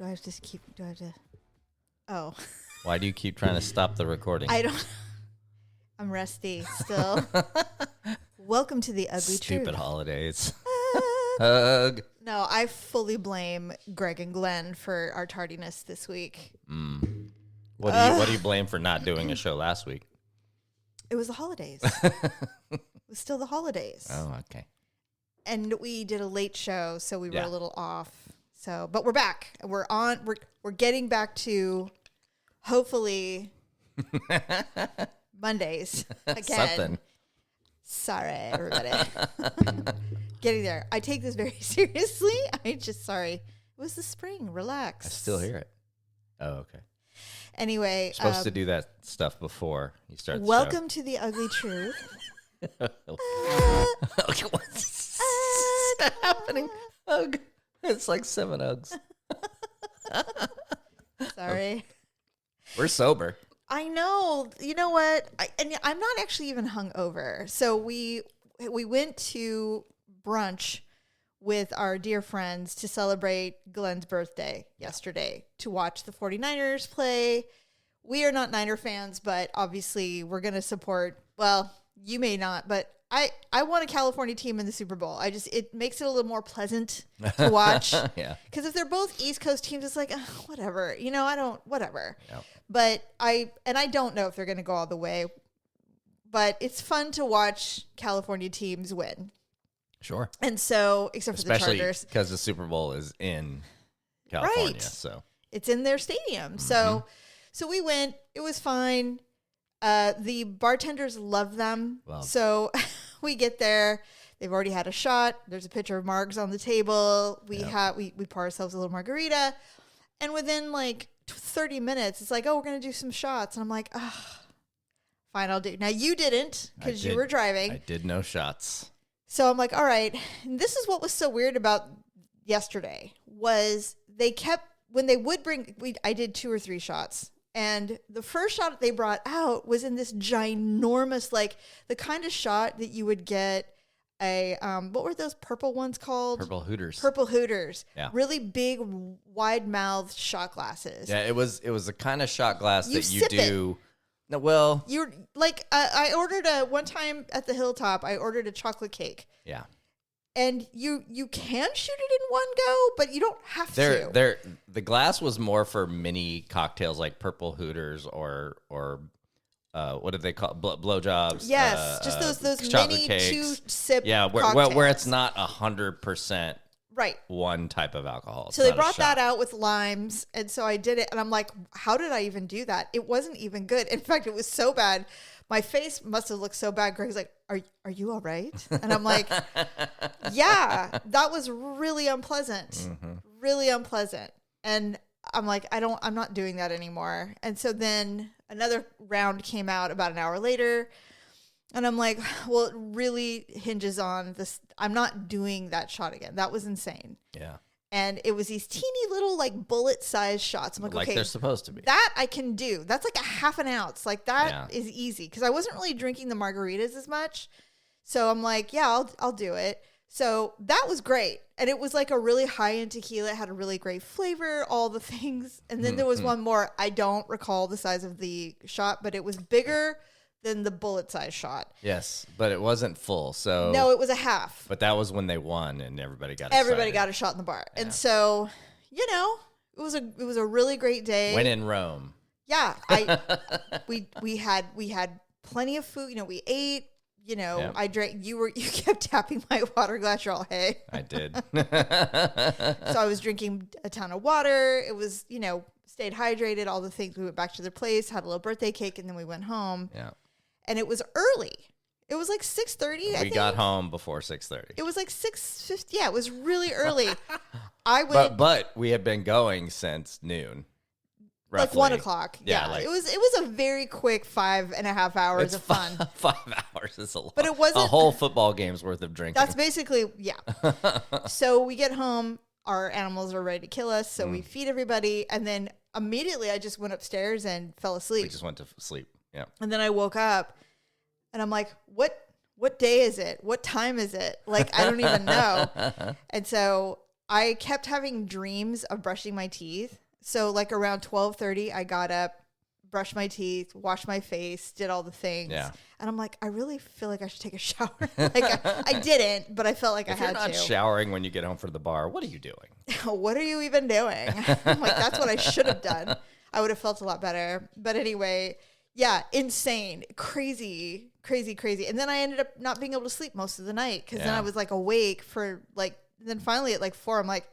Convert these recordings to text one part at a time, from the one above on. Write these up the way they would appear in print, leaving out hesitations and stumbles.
I have to keep? Do I have to? Oh. Why do you keep trying to stop the recording? I don't. I'm rusty still. Welcome to the ugly Stupid truth. holidays. Hug. No, I fully blame Greg and Glenn for our tardiness this week. What do you blame for not doing a show last week? It was the holidays. It was still the holidays. Oh, okay. And we did a late show, so we were Yeah. a little off. So, but we're back. We're on. We're getting back to hopefully Mondays again. Something. Sorry, everybody. Getting there. I take this very seriously. Sorry. It was the spring. Relax. I still hear it. Oh, okay. Anyway. Supposed to do that stuff before you start the welcome to the ugly truth. Okay, what's happening? Hug. It's like 7 hugs. Sorry. We're sober. I know. You know what? I'm not actually even hungover. So we went to brunch with our dear friends to celebrate Glenn's birthday yesterday to watch the 49ers play. We are not Niner fans, but obviously we're going to support, well, you may not, but I want a California team in the Super Bowl. It makes it a little more pleasant to watch. Yeah. Because if they're both East Coast teams, it's like, whatever. Whatever. Yep. But I don't know if they're going to go all the way. But it's fun to watch California teams win. Sure. And so, except for the Especially Chargers. because the Super Bowl is in California. Right. So It's in their stadium. So we went. It was fine. The bartenders love them. Wow. So we get there. They've already had a shot. There's a pitcher of margs on the table. We pour ourselves a little margarita. And within like 30 minutes, it's like, oh, we're going to do some shots. And I'm like, fine, I'll do. Now, you didn't because you were driving. I did no shots. So I'm like, all right. And this is what was so weird about yesterday was they kept, when they would I did 2 or 3 shots. And the first shot they brought out was in this ginormous, like the kind of shot that you would get what were those purple ones called? Purple Hooters. Purple Hooters. Yeah. Really big, wide-mouthed shot glasses. Yeah, it was the kind of shot glass that you sip do. No, well, You're like, I ordered one time at the Hilltop, I ordered a chocolate cake. yeah. And you can shoot it in one go, but you don't have to. The glass was more for mini cocktails like Purple Hooters or what did they call blowjobs? Yes, just those chocolate mini cakes. 2-sip where cocktails. it's not 100% right. one type of alcohol. It's So they not a brought that shot. out with limes, and so I did it, and I'm like, how did I even do that? It wasn't even good. In fact, it was so bad. My face must have looked so bad. Greg's like, are you all right? And I'm like, yeah, that was really unpleasant. Really unpleasant. And I'm like, I'm not doing that anymore. And so then another round came out about an hour later. And I'm like, well, it really hinges on this. I'm not doing that shot again. That was insane. Yeah. And it was these teeny little like bullet sized shots. I'm like, okay, they're supposed to be. that I can do. That's like a half an ounce. Like that Yeah. is easy. Cause I wasn't really drinking the margaritas as much. So I'm like, yeah, I'll do it. So that was great. And it was like a really high end tequila. It had a really great flavor, all the things. And then there was one more. I don't recall the size of the shot, but it was bigger than the bullet size shot. Yes, but it wasn't full. So No, it was a half. But that was when they won and everybody got Everybody excited. got a shot in the bar. Yeah. And so, it was a really great day. When in Rome. Yeah. We had plenty of food. We ate. Yep. I drank. You kept tapping my water glass. You're all, hey. I did. So I was drinking a ton of water. It was, stayed hydrated, all the things. We went back to their place, had a little birthday cake, and then we went home. Yeah. And it was early. It was like 6:30. I think. We got home before 6:30. It was like 6:50. Yeah, it was really early. But we had been going since noon. Roughly. Like 1 o'clock. Yeah. It was a very quick 5.5 hours of fun. 5 hours is a lot. But it wasn't a whole football game's worth of drinking. That's basically, yeah. So we get home, our animals are ready to kill us, so we feed everybody, and then immediately I just went upstairs and fell asleep. We just went to sleep. Yeah. And then I woke up and I'm like, what day is it? What time is it? Like, I don't even know. And so I kept having dreams of brushing my teeth. So like around 12:30, I got up, brushed my teeth, washed my face, did all the things. Yeah. And I'm like, I really feel like I should take a shower. Like I didn't, but I felt like If I you're had not to. showering when you get home from the bar, what are you doing? What are you even doing? I'm like, that's what I should have done. I would have felt a lot better. But anyway, yeah, insane, crazy. And then I ended up not being able to sleep most of the night because then I was like awake for like, then finally at like 4, I'm like,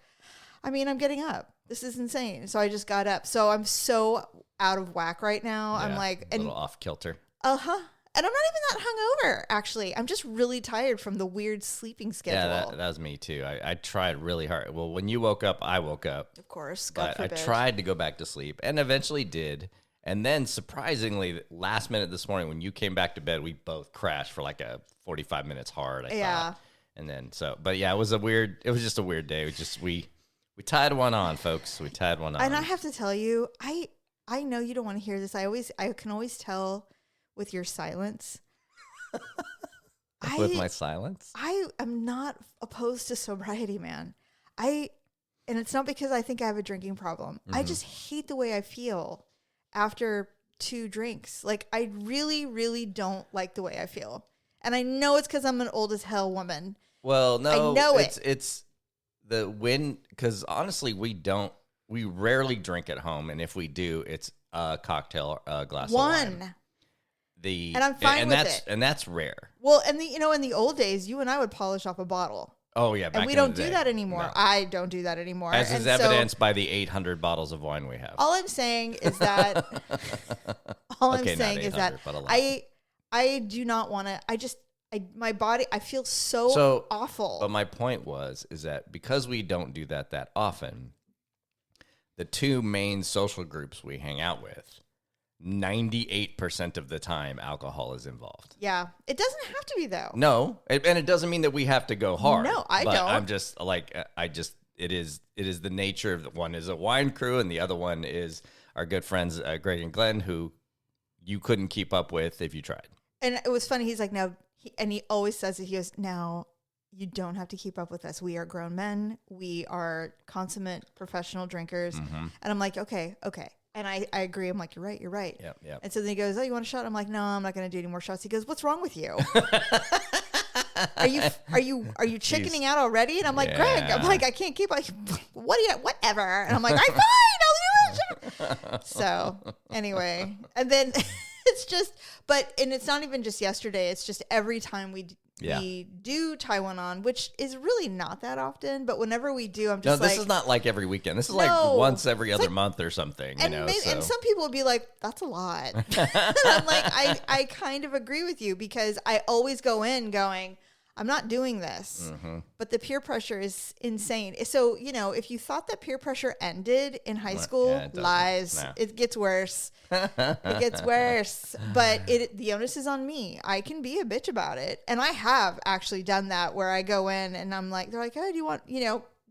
I mean, I'm getting up. This is insane. So I just got up. So I'm so out of whack right now. Yeah, I'm like, a little off kilter. Uh-huh. And I'm not even that hungover, actually. I'm just really tired from the weird sleeping schedule. Yeah, that was me too. I tried really hard. Well, when you woke up, I woke up. Of course, God but forbid. I tried to go back to sleep and eventually did. And then surprisingly, last minute this morning, when you came back to bed, we both crashed for like a 45 minutes hard, I thought. And then but yeah, it was just a weird day. We tied one on, folks. We tied one on. And I have to tell you, I know you don't want to hear this. I can always tell with your silence. With my silence? I am not opposed to sobriety, man. And it's not because I think I have a drinking problem. Mm-hmm. I just hate the way I feel after 2 drinks. Like, I really, really don't like the way I feel. And I know it's because I'm an old as hell woman. Well, no. I know it's the win, because honestly, we rarely drink at home. And if we do, it's a cocktail, a glass of wine. And I'm fine with it. And that's rare. Well, and in the old days, you and I would polish off a bottle. Oh, yeah. And we don't do that anymore. No. I don't do that anymore. As is evidenced by the 800 bottles of wine we have. All I'm saying is that, I do not want to, my body, I feel so awful. But my point is that because we don't do that often, the 2 main social groups we hang out with, 98% of the time, alcohol is involved. Yeah. It doesn't have to be, though. No. And it doesn't mean that we have to go hard. No, I don't. I'm just like, it is the nature of one is a wine crew and the other one is our good friends, Greg and Glenn, who you couldn't keep up with if you tried. And it was funny. He's like, no, he always says it. He goes, now you don't have to keep up with us. We are grown men. We are consummate professional drinkers. Mm-hmm. And I'm like, okay. And I agree. I'm like, you're right. Yep. And so then he goes, oh, you want a shot? I'm like, no, I'm not going to do any more shots. He goes, what's wrong with you? Are you chickening out already? And I'm like, Greg, I can't keep like, whatever. And I'm like, I'm fine. I'll do it. So anyway, and then it's not even just yesterday. It's just every time we do tie one on, which is really not that often. But whenever we do, I'm just this is not like every weekend. This is like once every other month or something. And, and some people would be like, that's a lot. I'm like, I kind of agree with you because I always go in going, I'm not doing this. Mm-hmm. But the peer pressure is insane. So, if you thought that peer pressure ended in high school, lies. No. It gets worse. It gets worse. But the onus is on me. I can be a bitch about it. And I have actually done that where I go in and I'm like, they're like, oh, do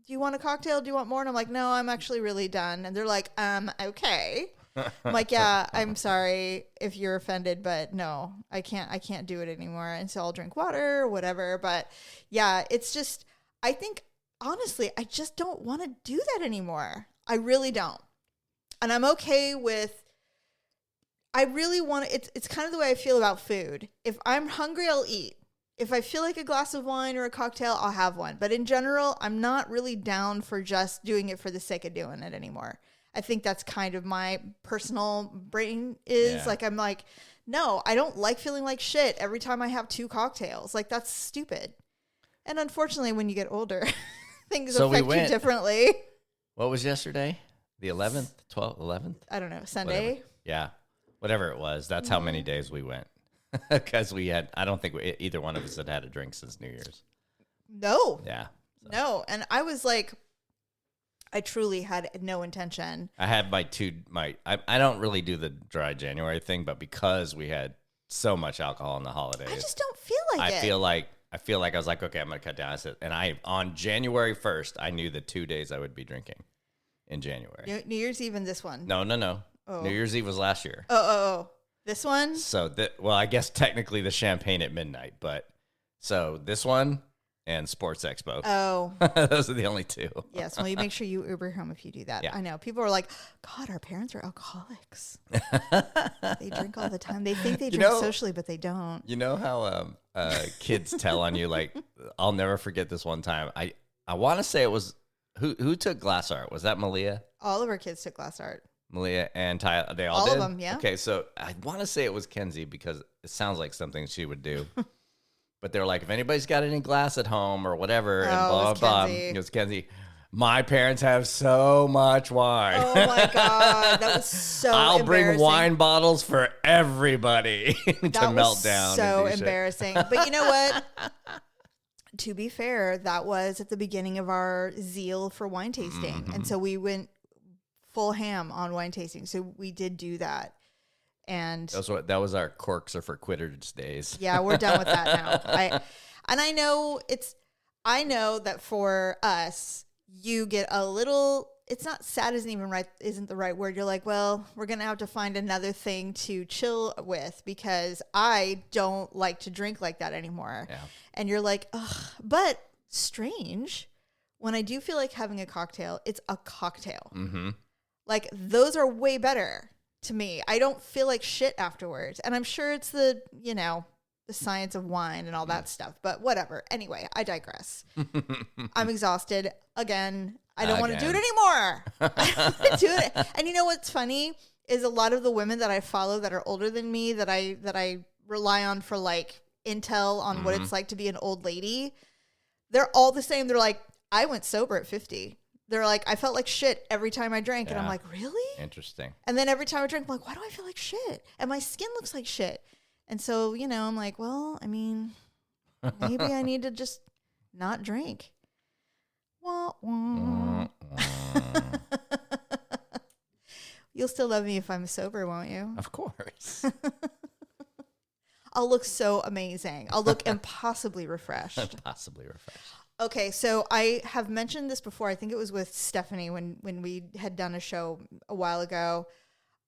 you want a cocktail? Do you want more? And I'm like, no, I'm actually really done. And they're like, okay. I'm like, yeah, I'm sorry if you're offended, but no, I can't do it anymore. And so I'll drink water or whatever. But yeah, it's just, I think, honestly, I just don't want to do that anymore. I really don't. And I'm okay with, I really want to, it's kind of the way I feel about food. If I'm hungry, I'll eat. If I feel like a glass of wine or a cocktail, I'll have one. But in general, I'm not really down for just doing it for the sake of doing it anymore. I think that's kind of my personal brain is. Yeah. Like, I'm like, no, I don't like feeling like shit every time I have 2 cocktails. Like, that's stupid. And unfortunately, when you get older, things affect you differently. What was yesterday? The 11th? 12th? 11th? I don't know. Sunday? Whatever. Yeah. Whatever it was. That's how many days we went. Because I don't think either one of us had a drink since New Year's. No. Yeah. So. No. And I was like, I truly had no intention. I had I don't really do the dry January thing, but because we had so much alcohol in the holidays, I just don't feel like it. I feel like I was like, okay, I'm going to cut down. And on January 1st, I knew the 2 days I would be drinking in January. New Year's Eve in this one? No. Oh. New Year's Eve was last year. Oh. This one? So, I guess technically the champagne at midnight, but so this one, and Sports Expo. Oh. Those are the only two. Yes. Well, you make sure you Uber home if you do that. Yeah. I know. People are like, God, our parents are alcoholics. They drink all the time. They think they drink socially, but they don't. You know how kids tell on you, like, I'll never forget this one time. I want to say it was, who took glass art? Was that Malia? All of our kids took glass art. Malia and Ty, they all All did? of them, yeah. Okay, so I want to say it was Kenzie because it sounds like something she would do. But they're like, if anybody's got any glass at home or whatever, and blah, blah, blah. It was Kenzie. My parents have so much wine. Oh, my God. That was so I'll bring wine bottles for everybody to melt down. So embarrassing. But you know what? To be fair, that was at the beginning of our zeal for wine tasting. Mm-hmm. And so we went full ham on wine tasting. So we did do that. And that was our corks are for quitters days. Yeah, we're done with that now. I know that for us, you get a little, it's not sad isn't the right word. You're like, well, we're going to have to find another thing to chill with because I don't like to drink like that anymore. Yeah. And you're like, ugh, but strange. When I do feel like having a cocktail, it's a cocktail. Mm-hmm. Like those are way better. To me, I don't feel like shit afterwards. And I'm sure it's the science of wine and all that stuff, but whatever. Anyway, I digress. I'm exhausted again. I don't want to do it anymore. I don't want to do it. And you know what's funny is a lot of the women that I follow that are older than me that I rely on for like intel on what it's like to be an old lady. They're all the same. They're like, I went sober at 50. They're like, I felt like shit every time I drank. Yeah. And I'm like, really? Interesting. And then every time I drink, I'm like, why do I feel like shit? And my skin looks like shit. And so, I'm like, well, I mean, maybe I need to just not drink. Wah, wah. You'll still love me if I'm sober, won't you? Of course. I'll look so amazing. I'll look impossibly refreshed. Possibly refreshed. Okay, so I have mentioned this before. I think it was with Stephanie when we had done a show a while ago.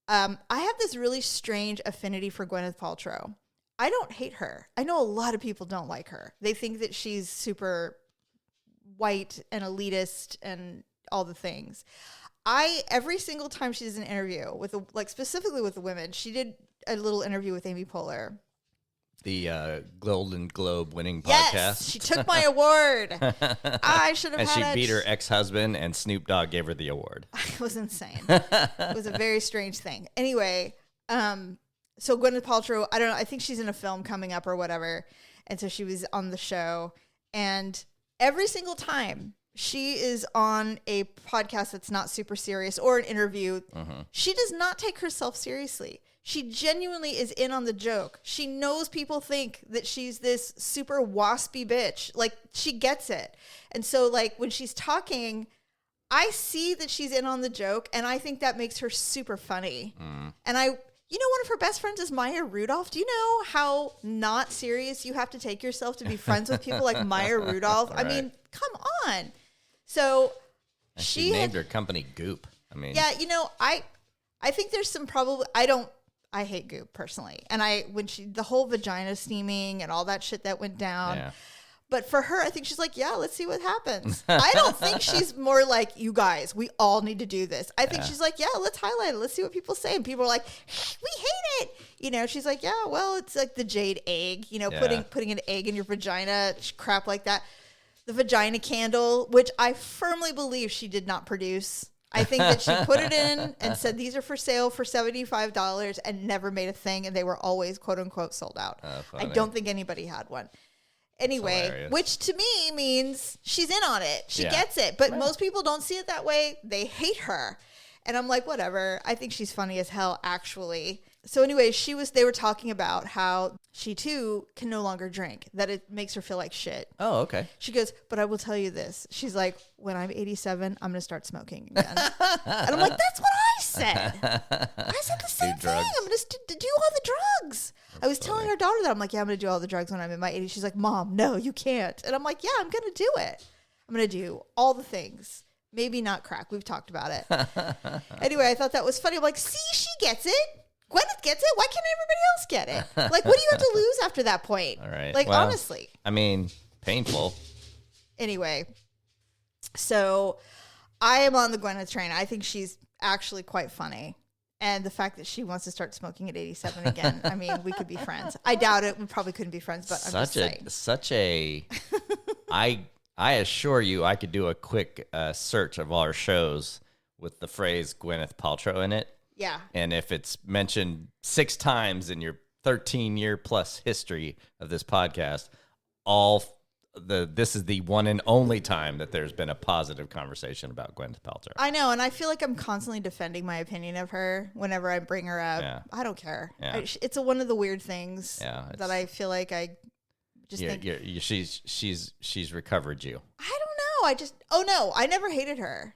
I have this really strange affinity for Gwyneth Paltrow. I don't hate her. I know a lot of people don't like her. They think that she's super white and elitist and all the things. Every single time she does an interview specifically with the women, she did a little interview with Amy Poehler. The Golden Globe winning podcast. Yes, she took my award. I should have had it. And she beat her ex-husband, and Snoop Dogg gave her the award. It was insane. It was a very strange thing. Anyway, so Gwyneth Paltrow, I don't know, I think she's in a film coming up or whatever. And so she was on the show. And every single time she is on a podcast that's not super serious or an interview, she does not take herself seriously. She genuinely is in on the joke. She knows people think that she's this super waspy bitch. Like, she gets it. And so, like, when she's talking, I see that she's in on the joke, and I think that makes her super funny. And one of her best friends is Maya Rudolph. Do you know how not serious you have to take yourself to be friends with people like Maya Rudolph? Right. I mean, come on. So she named her company Goop. I mean, yeah, I think there's some I hate Goop personally. And the whole vagina steaming and all that shit that went down. Yeah. But for her, I think she's like, yeah, let's see what happens. I don't think she's more like, you guys, we all need to do this. I think she's like, yeah, let's highlight it. Let's see what people say. And people are like, we hate it. She's like, yeah, well, it's like the jade egg, putting an egg in your vagina, crap like that. The vagina candle, which I firmly believe she did not produce. I think that she put it in and said, these are for sale for $75 and never made a thing. And they were always, quote unquote, sold out. I don't think anybody had one. Anyway, which to me means she's in on it. She gets it. But most people don't see it that way. They hate her. And I'm like, whatever. I think she's funny as hell, actually. So anyway, they were talking about how she too can no longer drink, that it makes her feel like shit. Oh, okay. She goes, but I will tell you this. She's like, when I'm 87, I'm going to start smoking again. And I'm like, that's what I said. I said the same thing. I'm going to do all the drugs. I was telling our daughter that. I'm like, yeah, I'm going to do all the drugs when I'm in my 80s. She's like, Mom, no, you can't. And I'm like, yeah, I'm going to do it. I'm going to do all the things. Maybe not crack. We've talked about it. Anyway, I thought that was funny. I'm like, see, she gets it. Gwyneth gets it. Why can't everybody else get it? Like, what do you have to lose after that point? All right. Like, honestly. I mean, painful. Anyway, so I am on the Gwyneth train. I think she's actually quite funny. And the fact that she wants to start smoking at 87 again, I mean, we could be friends. I doubt it. We probably couldn't be friends, but I'm just saying. I assure you, I could do a quick search of our shows with the phrase Gwyneth Paltrow in it. Yeah. And if it's mentioned 6 times in your 13-year plus history of this podcast, this is the one and only time that there's been a positive conversation about Gwyneth Paltrow. I know, and I feel like I'm constantly defending my opinion of her whenever I bring her up. Yeah. I don't care. Yeah. It's one of the weird things that I feel like I just think she's recovered you. I don't know. I never hated her.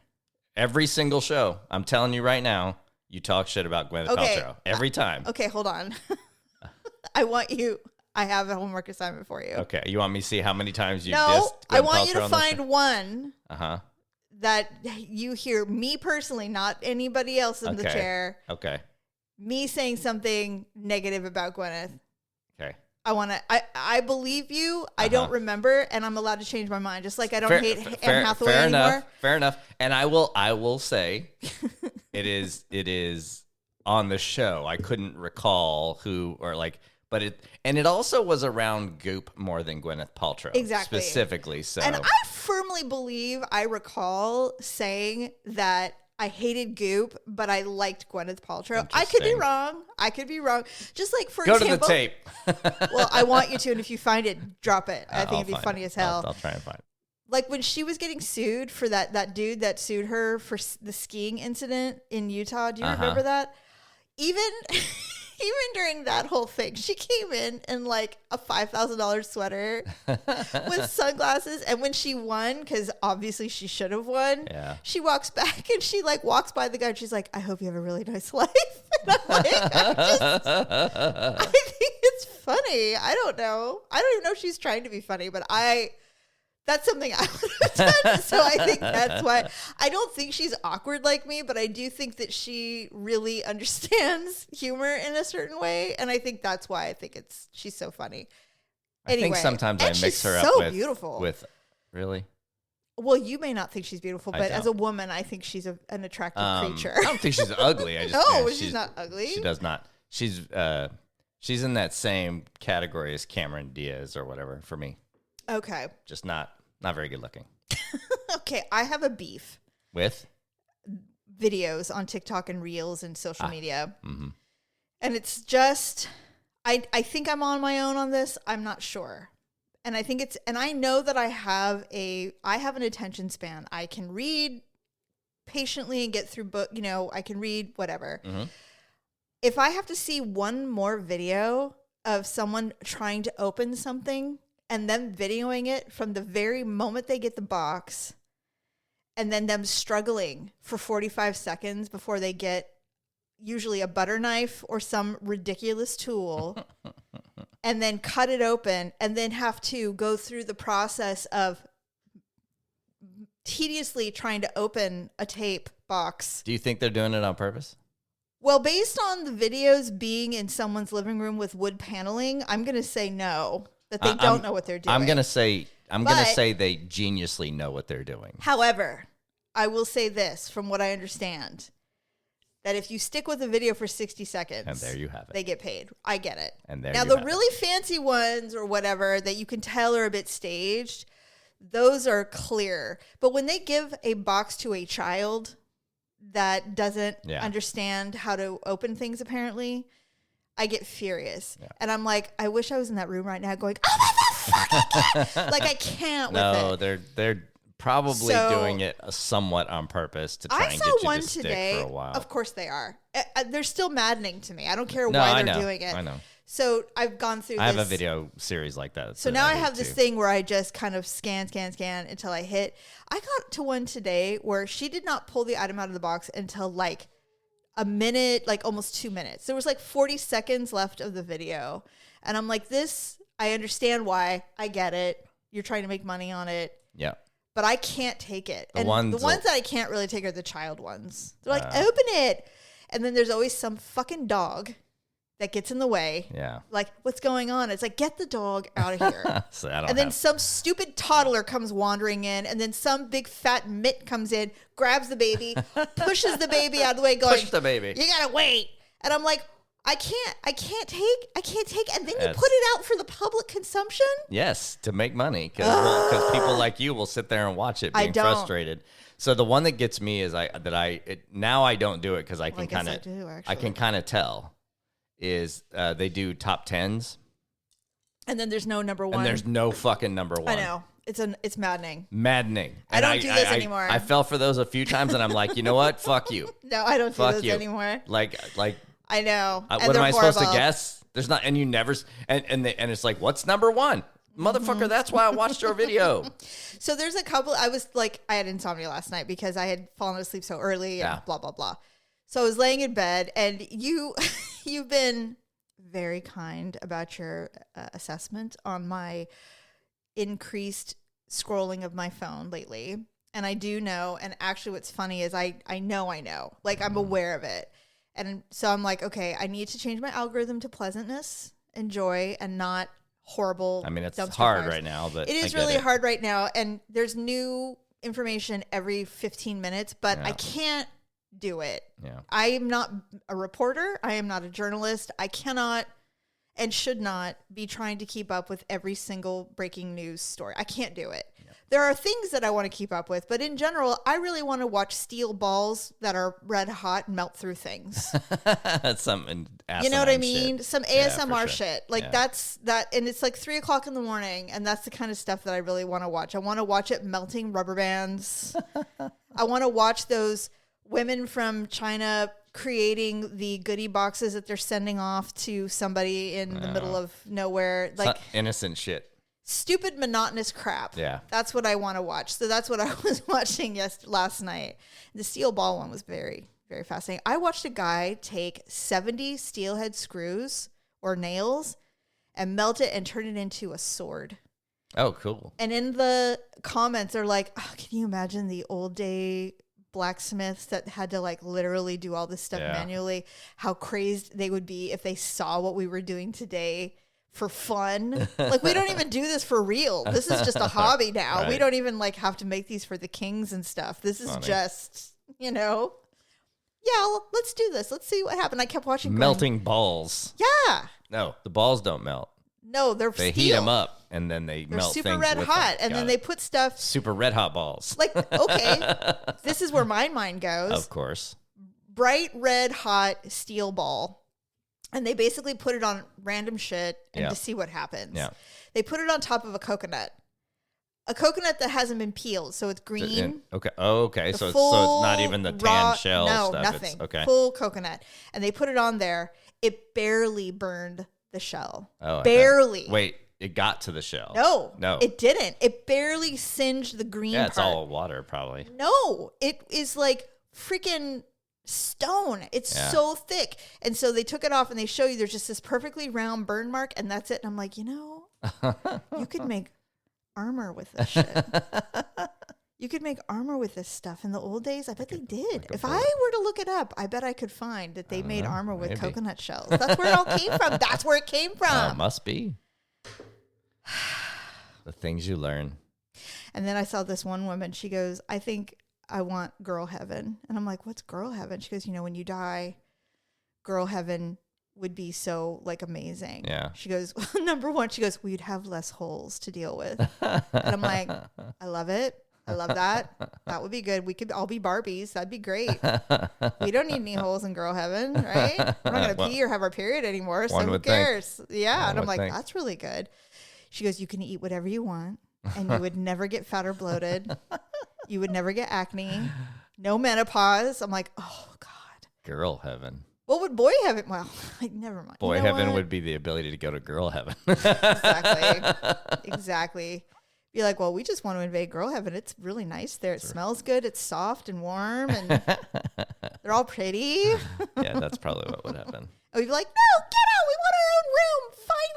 Every single show, I'm telling you right now, you talk shit about Gwyneth Paltrow every time. Okay, hold on. I have a homework assignment for you. Okay, you want me to see how many times you dissed Gwyneth I want you to Paltrow find one that you hear me personally, not anybody else in the chair. Okay. Me saying something negative about Gwyneth. Okay. I believe you. I don't remember, and I'm allowed to change my mind. Just like I don't hate Anne Hathaway anymore. Fair enough. And I will say it is on the show. I couldn't recall who or like, but it also was around Goop more than Gwyneth Paltrow. Exactly. Specifically. So, and I firmly believe I recall saying that I hated Goop, but I liked Gwyneth Paltrow. I could be wrong. Just like, for example. Go to the tape. Well, I want you to, and if you find it, drop it. I think it'd be funny as hell. I'll try and find it. Like when she was getting sued for that dude that sued her for the skiing incident in Utah. Do you remember that? Even during that whole thing, she came in like a $5,000 sweater with sunglasses. And when she won, because obviously she should have won, she walks back and she like walks by the guy and she's like, I hope you have a really nice life. And I'm like, I think it's funny. I don't know. I don't even know if she's trying to be funny, but that's something I would have done. So I think that's why. I don't think she's awkward like me, but I do think that she really understands humor in a certain way. And I think that's why I think she's so funny. Anyway, I think sometimes I mix her up with beautiful. Really? Well, you may not think she's beautiful, but as a woman, I think she's an attractive creature. I don't think she's ugly. She's not ugly. She does not. She's in that same category as Cameron Diaz or whatever for me. Okay. Just not very good looking. Okay, I have a beef with videos on TikTok and Reels and social media. Mm-hmm. And it's just, I think I'm on my own on this. I'm not sure. And I think and I know that I have an attention span. I can read patiently and get through book, I can read whatever. Mm-hmm. If I have to see one more video of someone trying to open something and them videoing it from the very moment they get the box, and then them struggling for 45 seconds before they get usually a butter knife or some ridiculous tool, and then cut it open, and then have to go through the process of tediously trying to open a tape box. Do you think they're doing it on purpose? Well, based on the videos being in someone's living room with wood paneling, I'm going to say no. That they don't know what they're doing. I'm gonna say they geniusly know what they're doing. However, I will say this from what I understand, that if you stick with a video for 60 seconds, and there you have it, they get paid. I get it. And there now the really fancy ones or whatever that you can tell are a bit staged, those are clear. But when they give a box to a child that doesn't understand how to open things, apparently, I get furious. Yeah. And I'm like, I wish I was in that room right now going, oh my God, like I can't with it. No, they're probably doing it somewhat on purpose to try and get you to stick for a while. Of course they are. They're still maddening to me. I don't care why they're doing it. I know. So I've gone through I have a video series like that. So now I have this thing where I just kind of scan until I hit. I got to one today where she did not pull the item out of the box until like a minute, like almost 2 minutes. There was like 40 seconds left of the video. And I'm like, I understand why. I get it. You're trying to make money on it. Yeah. But I can't take it. The ones that I can't really take are the child ones. They're like, open it. And then there's always some fucking dog that gets in the way. Yeah. Like, what's going on? It's like, get the dog out of here. So I don't and then have... some stupid toddler comes wandering in, and then some big fat mitt comes in, grabs the baby, pushes the baby out of the way, going, Push the baby. You gotta wait. And I'm like, I can't take. And then you put it out for the public consumption? Yes, to make money. Because people like you will sit there and watch it being frustrated. So the one that gets me is now I don't do it because I can kind of tell is they do top 10s. And then there's no number one. And there's no fucking number one. I know. It's maddening. Maddening. I don't do this anymore. I fell for those a few times and I'm like, you know what? Fuck you. No, I don't do those anymore. Like I know. What am I supposed to guess? There's not, and you never, and it's like, what's number one? Motherfucker, that's why I watched your video. So there's a couple, I had insomnia last night because I had fallen asleep so early and blah, blah, blah. So I was laying in bed and you've been very kind about your assessment on my increased scrolling of my phone lately. And I do know, and actually what's funny is I know, like I'm aware of it. And so I'm like, okay, I need to change my algorithm to pleasantness and joy and not horrible. I mean, it's hard right now, but it is really hard right now. And there's new information every 15 minutes, but I can't do it. Yeah. I am not a reporter. I am not a journalist. I cannot and should not be trying to keep up with every single breaking news story. I can't do it. Yeah. There are things that I want to keep up with, but in general, I really want to watch steel balls that are red hot and melt through things. That's something. You know what I mean? Shit. Some ASMR shit. Like that's that. And it's like 3:00 in the morning. And that's the kind of stuff that I really want to watch. I want to watch it melting rubber bands. I want to watch those women from China creating the goodie boxes that they're sending off to somebody in the middle of nowhere. Like innocent shit. Stupid, monotonous crap. Yeah. That's what I want to watch. So that's what I was watching last night. The steel ball one was very, very fascinating. I watched a guy take 70 steelhead screws or nails and melt it and turn it into a sword. Oh, cool. And in the comments, they're like, oh, can you imagine the old day blacksmiths that had to like literally do all this stuff manually? How crazed they would be if they saw what we were doing today for fun. Like, we don't even do this for real. This is just a hobby now. Right. We don't even like have to make these for the kings and stuff. This is just, let's do this. Let's see what happened. I kept watching melting balls. Yeah. No, the balls don't melt. No, they heat them up and then they're melt super things red with hot them. and then they put stuff super red hot balls. Like, okay, this is where my mind goes. Of course. Bright red hot steel ball. And they basically put it on random shit and to see what happens. Yeah. They put it on top of a coconut that hasn't been peeled, so it's green. Okay. Oh, okay. So it's not even the tan shell no, stuff. Nothing. It's, okay. Full coconut. And they put it on there. It barely burned the shell. Oh, barely. Wait, it got to the shell. No, it didn't. It barely singed the green part. Yeah, it's all water probably. No, it is like freaking stone. It's so thick. And so they took it off and they show you there's just this perfectly round burn mark and that's it. And I'm like, you could make armor with this shit. You could make armor with this stuff. In the old days, I bet they did. If I were to look it up, I bet I could find that they made armor with coconut shells. That's where it all came from. That's where it came from. Must be. The things you learn. And then I saw this one woman. She goes, I think I want girl heaven. And I'm like, what's girl heaven? She goes, when you die, girl heaven would be so like amazing. Yeah. She goes, number one, she goes, well, you'd have less holes to deal with. And I'm like, I love it. I love that. That would be good. We could all be Barbies. That'd be great. We don't need any holes in girl heaven, right? We're not going to pee or have our period anymore. So who cares? Think. Yeah. And I'm like, that's really good. She goes, you can eat whatever you want and you would never get fat or bloated. You would never get acne. No menopause. I'm like, oh, God. Girl heaven. What would boy heaven? Well, never mind. Boy heaven would be the ability to go to girl heaven. Exactly. Be like, well, we just want to invade girl heaven. It's really nice there. It smells good. It's soft and warm. And they're all pretty. Yeah, that's probably what would happen. And we'd be like, no, get out. We want our own room. Finally.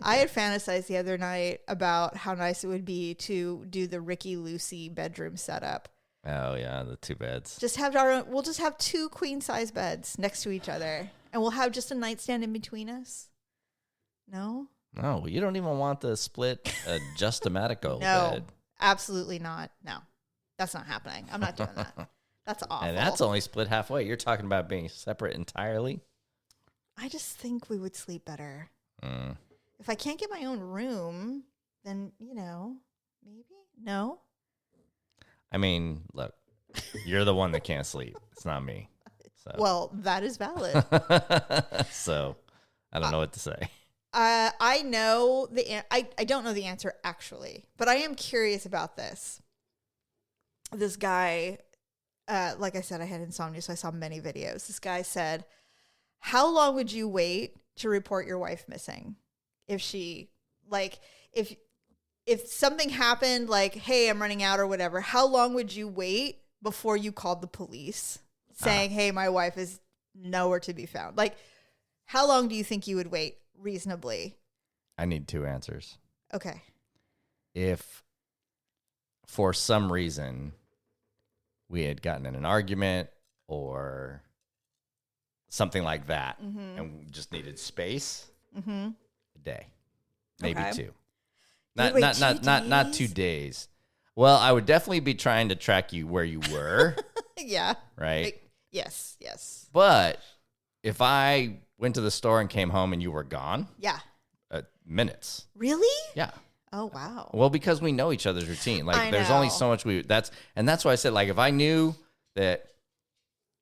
I had fantasized the other night about how nice it would be to do the Ricky Lucy bedroom setup. Oh yeah, the two beds. We'll just have 2 queen size beds next to each other, And we'll have just a nightstand in between us? No? No, you don't even want the split Just-O-Matico No, bed. absolutely not. No, that's not happening. I'm not doing that. That's awful. And that's only split halfway. You're talking about being separate entirely? I just think we would sleep better. Mm. If I can't get my own room, then, maybe? No? I mean, look, you're the one that can't sleep. It's not me. So. Well, that is valid. So, I don't know what to say. I know I don't know the answer actually, but I am curious about this. This guy, like I said, I had insomnia, so I saw many videos. This guy said, how long would you wait to report your wife missing? If she, if something happened, like, hey, I'm running out or whatever, how long would you wait before you called the police saying, hey, my wife is nowhere to be found? Like, how long do you think you would wait reasonably? I need 2 answers. Okay. If for some reason we had gotten in an argument or something like that and we just needed space, a day, maybe 2. Not 2 days. Well, I would definitely be trying to track you where you were. Yeah. Right? Yes. But if I went to the store and came home and you were gone, yeah, minutes. Really? Yeah. Oh, wow. Well, because we know each other's routine. Like, there's only so much that's why I said, like, if I knew that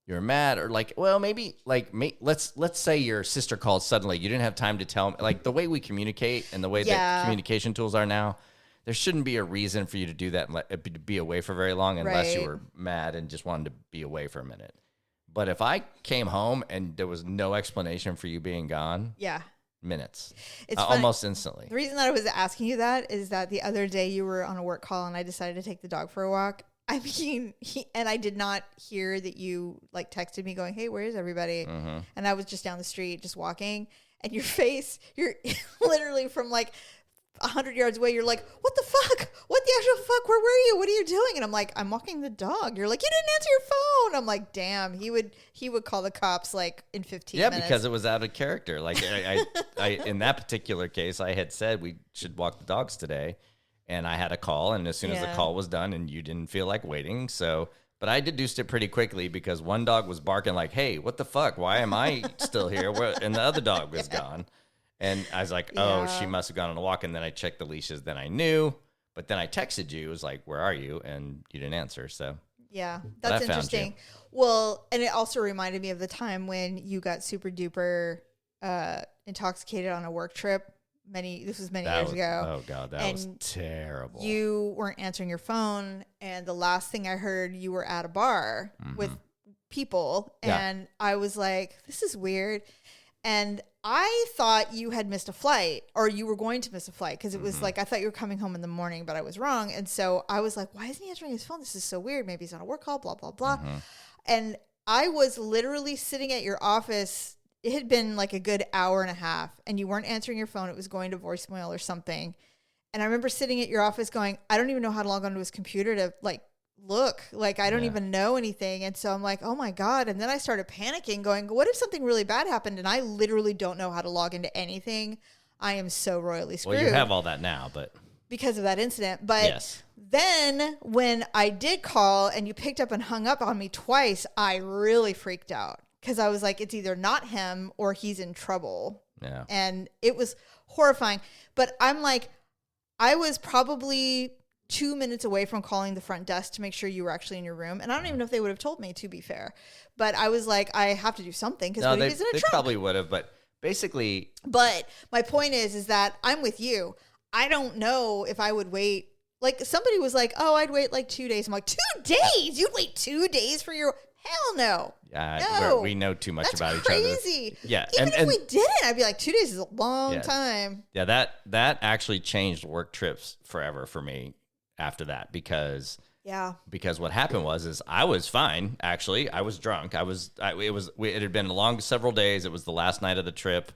you're mad or like, well, maybe like, let's say your sister called suddenly. You didn't have time to tell me, like the way we communicate and the way that communication tools are now, there shouldn't be a reason for you to do that and be away for very long unless you were mad and just wanted to be away for a minute. But if I came home and there was no explanation for you being gone, minutes, it's almost instantly. The reason that I was asking you that is that the other day you were on a work call and I decided to take the dog for a walk. I mean, and I did not hear that you like texted me going, hey, where is everybody? And I was just down the street, just walking, and your face, you're literally from like 100 yards away. You're like, what the fuck? What the actual fuck? Where were you? What are you doing? And I'm like, I'm walking the dog. You're like, you didn't answer your phone. I'm like, damn, he would call the cops like in 15 minutes. Yeah, because it was out of character. Like I in that particular case, I had said we should walk the dogs today. And I had a call, and as soon as the call was done, and you didn't feel like waiting, but I deduced it pretty quickly because one dog was barking like, hey, what the fuck? Why am I still here? And the other dog was gone. And I was like, oh, she must have gone on a walk. And then I checked the leashes. Then I knew. But then I texted you. It was like, where are you? And you didn't answer. So yeah, that's interesting. Well, and it also reminded me of the time when you got super duper intoxicated on a work trip. This was many years ago. Oh God, that was terrible. You weren't answering your phone, and the last thing I heard, you were at a bar with people, and I was like, "This is weird." And I thought you had missed a flight, or you were going to miss a flight, because it was like I thought you were coming home in the morning, but I was wrong. And so I was like, "Why isn't he answering his phone? This is so weird. Maybe he's on a work call." Blah blah blah. And I was literally sitting at your office. It had been like a good hour and a half and you weren't answering your phone. It was going to voicemail or something. And I remember sitting at your office going, I don't even know how to log onto his computer to like look. Like, I don't even know anything. And so I'm like, oh my God. And then I started panicking going, what if something really bad happened? And I literally don't know how to log into anything. I am so royally screwed. Well, you have all that now, but because of that incident. But then when I did call and you picked up and hung up on me twice, I really freaked out. Because I was like, it's either not him or he's in trouble. Yeah. And it was horrifying. But I'm like, I was probably 2 minutes away from calling the front desk to make sure you were actually in your room. And I don't even know if they would have told me, to be fair. But I was like, I have to do something because what if he's in a trunk? They probably would have, but basically. But my point is that I'm with you. I don't know if I would wait. Like somebody was like, oh, I'd wait like 2 days. I'm like, 2 days? You'd wait 2 days for your... Hell no. No. We know too much about each other. That's crazy. Yeah. Even if we didn't, I'd be like, 2 days is a long time. Yeah, that actually changed work trips forever for me after that because what happened was I was fine, actually. I was drunk. It had been several days. It was the last night of the trip.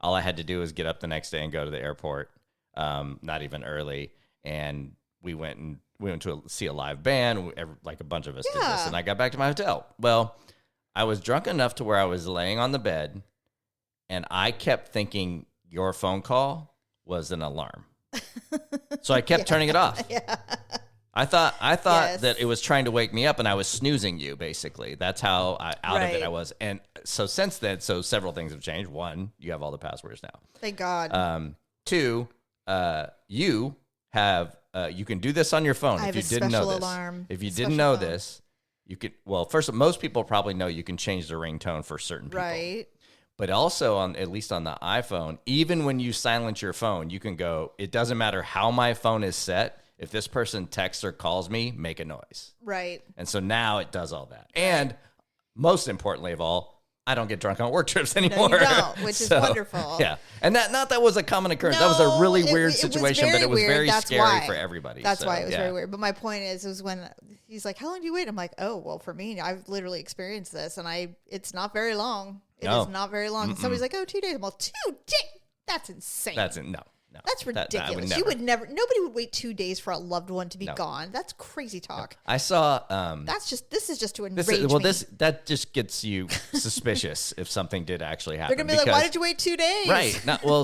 All I had to do was get up the next day and go to the airport, not even early. And we went to see a live band. Like a bunch of us did this. And I got back to my hotel. Well, I was drunk enough to where I was laying on the bed and I kept thinking your phone call was an alarm. So I kept turning it off. Yeah. I thought Yes. that it was trying to wake me up, and I was snoozing you, basically. That's how out of it I was. And so since then, several things have changed. One, you have all the passwords now. Thank God. Two, you have you can do this on your phone. I If have you a didn't know special this, alarm. if you Special didn't know phone. this, you could. Well, first, most people probably know you can change the ringtone for certain people. Right. But also, at least on the iPhone, even when you silence your phone, you can go, it doesn't matter how my phone is set. If this person texts or calls me, make a noise. Right. And so now it does all that. And most importantly of all, I don't get drunk on work trips anymore. No, you don't, which is wonderful. Yeah. And not that was a common occurrence. That was a really weird situation, but it was very scary for everybody. That's so, why it was yeah. very weird. But my point is when he's like, how long do you wait? I'm like, oh, well, for me, I've literally experienced this, and it's not very long. It is not very long. And somebody's like, oh, 2 days. I'm like, 2 days? That's insane. No. That's ridiculous. That You would never. Nobody would wait 2 days for a loved one to be gone. That's crazy talk. I saw. This is just to enrage me. That just gets you suspicious if something did actually happen. They're gonna be like, why did you wait 2 days? Right.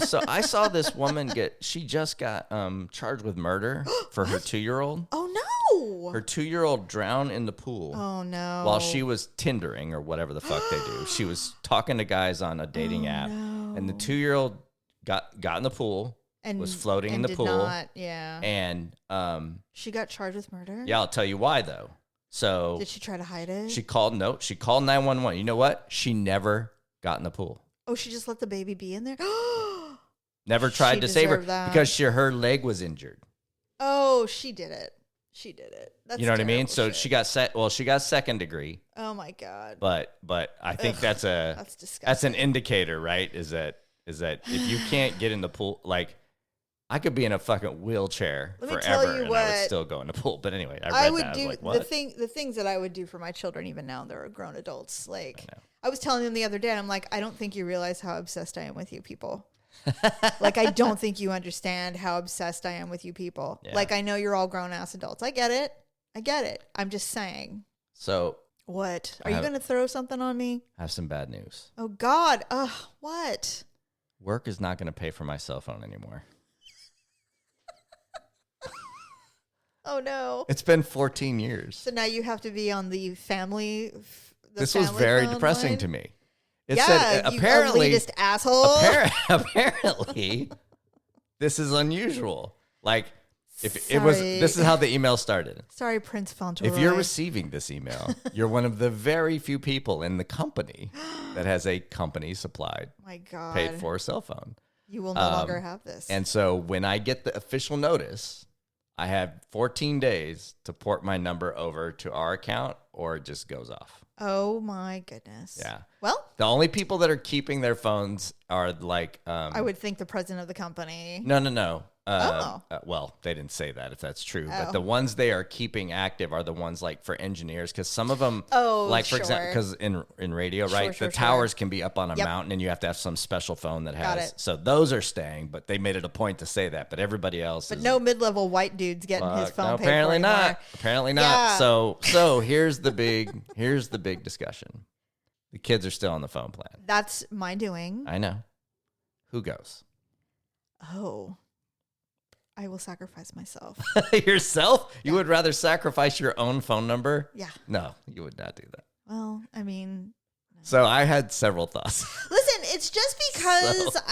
So I saw this woman she just got charged with murder for her 2-year-old. Oh no. Her 2-year-old drowned in the pool. Oh no. While she was Tindering or whatever the fuck they do. She was talking to guys on a dating app, and the 2-year-old got in the pool. And was floating in the pool. And she got charged with murder. Yeah, I'll tell you why though. So did she try to hide it? She called 911. You know what? She never got in the pool. Oh, she just let the baby be in there? Never tried to save her because her leg was injured. Oh, she did it. That's you know what I mean? So shit. she got second degree. Oh my God. But I think that's disgusting. That's an indicator, right? Is that if you can't get in the pool, like I could be in a fucking wheelchair forever and I would still go in the pool. But anyway, I would do like, the things that I would do for my children, even now they're grown adults. Like I was telling them the other day, and I'm like, I don't think you realize how obsessed I am with you people. Like, I don't think you understand how obsessed I am with you people. Yeah. Like, I know you're all grown ass adults. I get it. I'm just saying. So what? Are you going to throw something on me? I have some bad news. Oh God. What? Work is not going to pay for my cell phone anymore. Oh no. It's been 14 years. So now you have to be on the family. This was very depressing to me. It said apparently, you elitist asshole. Apparently, this is unusual. Like, this is how the email started. Sorry, Prince Fauntleroy. If you're receiving this email, you're one of the very few people in the company that has a company supplied, paid for cell phone. You will no longer have this. And so when I get the official notice, I have 14 days to port my number over to our account, or it just goes off. Oh my goodness. Yeah. Well, the only people that are keeping their phones are like I would think the president of the company. No. Well, they didn't say that if that's true, but the ones they are keeping active are the ones like for engineers, because some of them, for example, because in radio, right, the towers can be up on a mountain and you have to have some special phone that has. So those are staying, but they made it a point to say that. But everybody else, no mid-level white dude's getting his phone. No, paid apparently for not. Anymore. Apparently not. Yeah. So here's the big discussion. The kids are still on the phone plan. That's my doing. I know. Who goes? Oh. I will sacrifice myself. Yourself? You would rather sacrifice your own phone number? Yeah. No, you would not do that. Well, I mean. No. So I had several thoughts. Listen, it's just because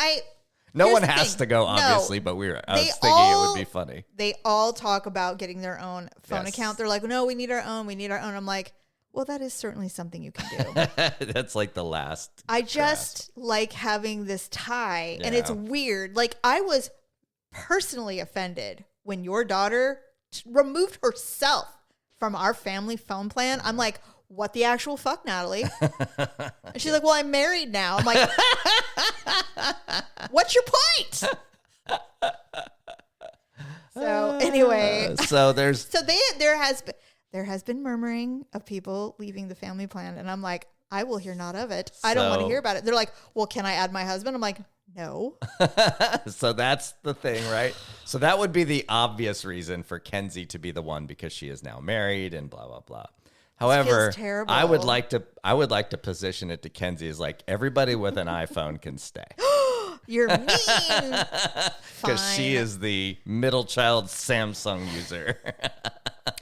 No one has to go, obviously, but I was thinking it would be funny. They all talk about getting their own phone account. They're like, no, we need our own. I'm like, well, that is certainly something you can do. That's like the last. I just like having this tie, and it's weird. Like, I was personally offended when your daughter removed herself from our family phone plan. I'm like, what the actual fuck, Natalie? And she's like, well, I'm married now. I'm like, what's your point? So anyway, there has been murmuring of people leaving the family plan, and I'm like, I will hear not of it. I don't want to hear about it. They're like, well, can I add my husband? I'm like, no. So that's the thing, right? So that would be the obvious reason for Kenzie to be the one, because she is now married and blah, blah, blah. However, feels terrible. I would like to position it to Kenzie as like everybody with an iPhone can stay. You're mean. Because she is the middle child Samsung user.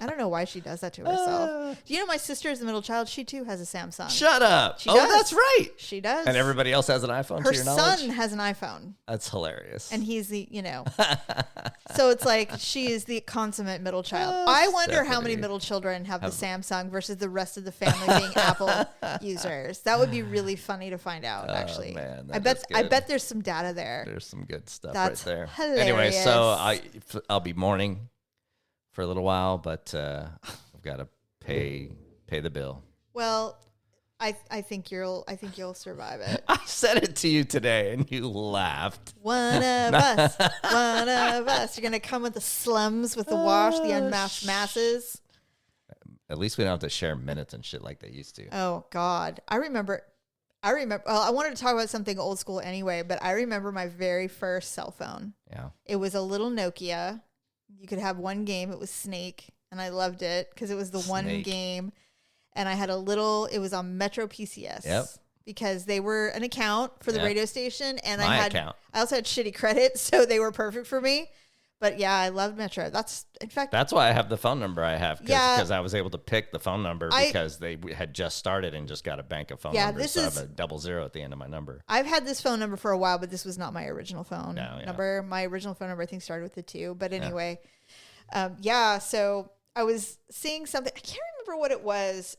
I don't know why she does that to herself. Do you know my sister is the middle child? She too has a Samsung. Shut up. She does. That's right. She does. And everybody else has an iPhone, her to your knowledge? son has an iPhone. That's hilarious. And he's the, so it's like she is the consummate middle child. I wonder how many middle children have the Samsung versus the rest of the family being Apple users. That would be really funny to find out, actually. Man, I bet there's some data there. There's some good stuff That's right there. hilarious. Anyway, so I'll be mourning for a little while, but I've got to pay the bill. Well, I think you'll survive it. I said it to you today, and you laughed. One of us. You're gonna come with the slums with the wash, the unmasked masses. At least we don't have to share minutes and shit like they used to. Oh God, I remember. Well, I wanted to talk about something old school anyway, but I remember my very first cell phone. Yeah, it was a little Nokia. You could have one game. It was Snake, and I loved it because it was the one game. And I had it was on Metro PCS. Yep. Because they were an account for the radio station. And I also had shitty credit, so they were perfect for me. But yeah, I loved Metro. That's why I have the phone number I have. Because I was able to pick the phone number because they had just started and just got a bank of phone numbers. So I have a 00 at the end of my number. I've had this phone number for a while, but this was not my original phone number. My original phone number, I think, started with a 2. But anyway, so I was seeing something. I can't remember what it was.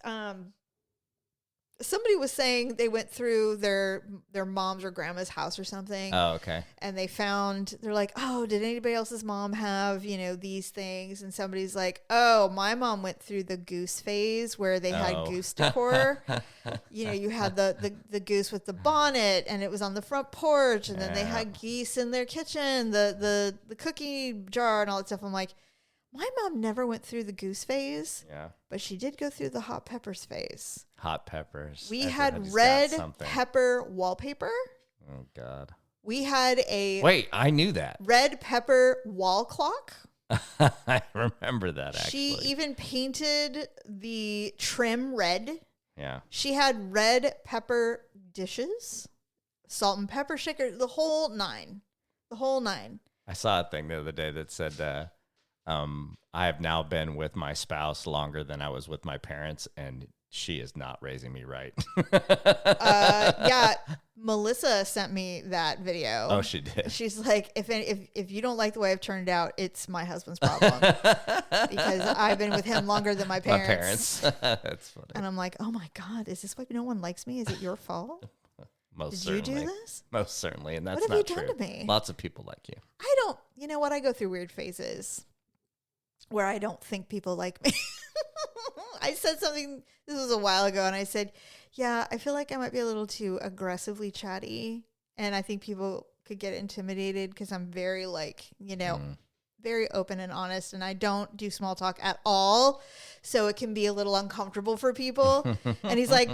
Somebody was saying they went through their mom's or grandma's house or something. Oh, okay. And they're like, oh, did anybody else's mom have, these things? And somebody's like, oh, my mom went through the goose phase where they had goose decor. You had the goose with the bonnet and it was on the front porch. And then they had geese in their kitchen, the cookie jar and all that stuff. I'm like, my mom never went through the goose phase. Yeah. But she did go through the hot peppers phase. Hot peppers. We had red pepper wallpaper. Oh, God. We had Wait, I knew that. Red pepper wall clock. I remember that, actually. She even painted the trim red. Yeah. She had red pepper dishes, salt and pepper shaker, the whole nine. I saw a thing the other day that said, I have now been with my spouse longer than I was with my parents, and she is not raising me right. Yeah, Melissa sent me that video. Oh, she did. She's like, if you don't like the way I've turned out, it's my husband's problem because I've been with him longer than my parents. That's funny. And I'm like, oh my God, is this why no one likes me? Is it your fault? Most Did certainly. you do this? Most certainly, and that's what have not you true. done to me? Lots of people like you. I don't. You know what? I go through weird phases where I don't think people like me. I said something, this was a while ago, and I said, yeah, I feel like I might be a little too aggressively chatty, and I think people could get intimidated because I'm very, very open and honest, and I don't do small talk at all, so it can be a little uncomfortable for people. And he's like,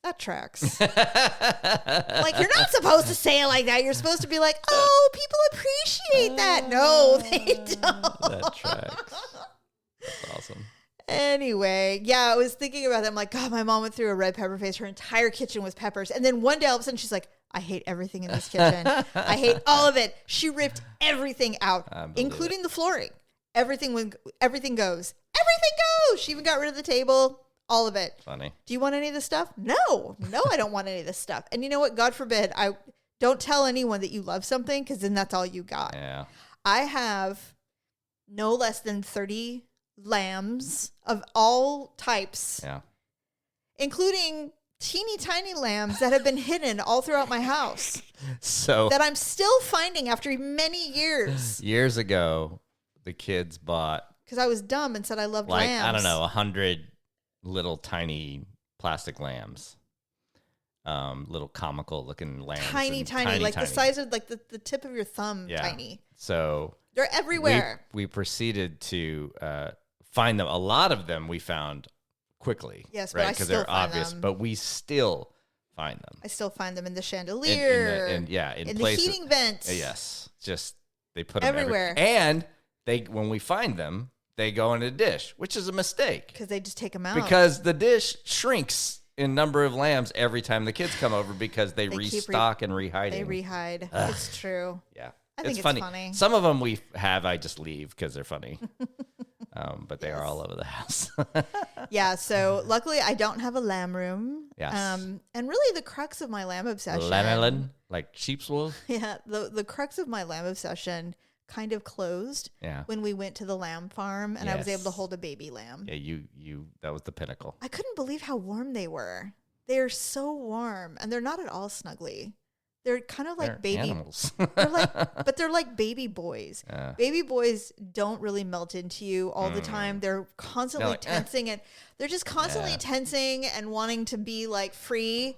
that tracks. Like, you're not supposed to say it like that. You're supposed to be like, oh, people appreciate that. No, they don't. That tracks. That's awesome. Anyway, yeah, I was thinking about that. I'm like, God, my mom went through a red pepper phase. Her entire kitchen was peppers. And then one day, all of a sudden, she's like, I hate everything in this kitchen. I hate all of it. She ripped everything out, including the flooring. Everything goes. Everything goes. She even got rid of the table. All of it. Funny. Do you want any of this stuff? No, I don't want any of this stuff. And you know what? God forbid, I don't tell anyone that you love something because then that's all you got. Yeah. I have no less than 30 lambs of all types. Yeah. Including teeny tiny lambs that have been hidden all throughout my house. So that I'm still finding after many years. Years ago, the kids bought, because I was dumb and said I loved lambs. I don't know, 100 little tiny plastic lambs. Little comical looking lambs. Tiny, like the size of like the tip of your thumb. Yeah. Tiny. So they're everywhere. We proceeded to find them. A lot of them we found quickly. Yes, right? But because they're obvious. Them. But we still find them. I still find them in the chandelier. In places, the heating vents. Yes, just they put them everywhere. And when we find them, they go in a dish, which is a mistake. Because they just take them out. Because the dish shrinks in number of lambs every time the kids come over because they restock and rehide. They rehide. It's true. Yeah. I think it's funny. Some of them I just leave because they're funny. But they are all over the house. Yeah, so luckily I don't have a lamb room. Yes. And really the crux of my lamb obsession. Lanolin, like sheep's wool? Yeah, the crux of my lamb obsession kind of closed when we went to the lamb farm and I was able to hold a baby lamb. Yeah, you that was the pinnacle. I couldn't believe how warm they were. They're so warm and they're not at all snuggly. They're kind of like they're baby animals. but they're like baby boys. Baby boys don't really melt into you all the time. They're constantly tensing and they're just constantly tensing and wanting to be like free.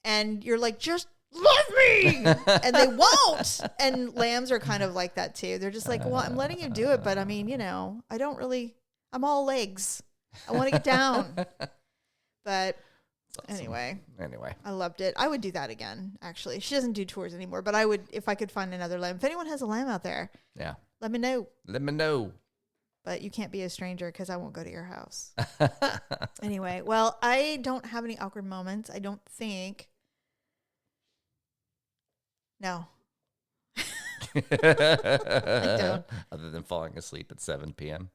And you're like, just love me. And they won't. And lambs are kind of like that too. They're just like, well, I'm letting you do it. But I mean, I'm all legs. I want to get down. But awesome. Anyway, I loved it. I would do that again, actually. She doesn't do tours anymore, but I would if I could find another lamb. If anyone has a lamb out there, let me know. But you can't be a stranger because I won't go to your house. Anyway, well, I don't have any awkward moments. I don't think. No. I don't. Other than falling asleep at 7 p.m.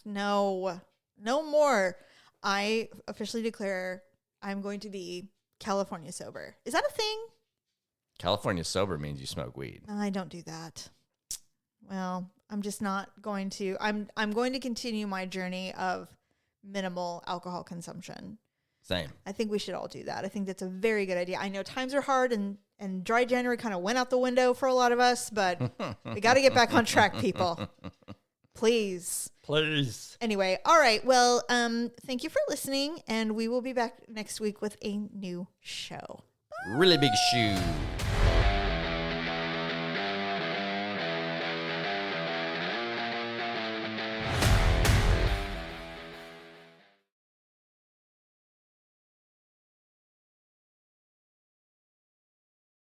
No more. I officially declare I'm going to be California sober. Is that a thing? California sober means you smoke weed. I don't do that. Well, I'm just not going to. I'm going to continue my journey of minimal alcohol consumption. Same. I think we should all do that. I think that's a very good idea. I know times are hard and dry January kind of went out the window for a lot of us, but we got to get back on track, people. Please. Anyway, all right. Well, thank you for listening, and we will be back next week with a new show. Really big shoe.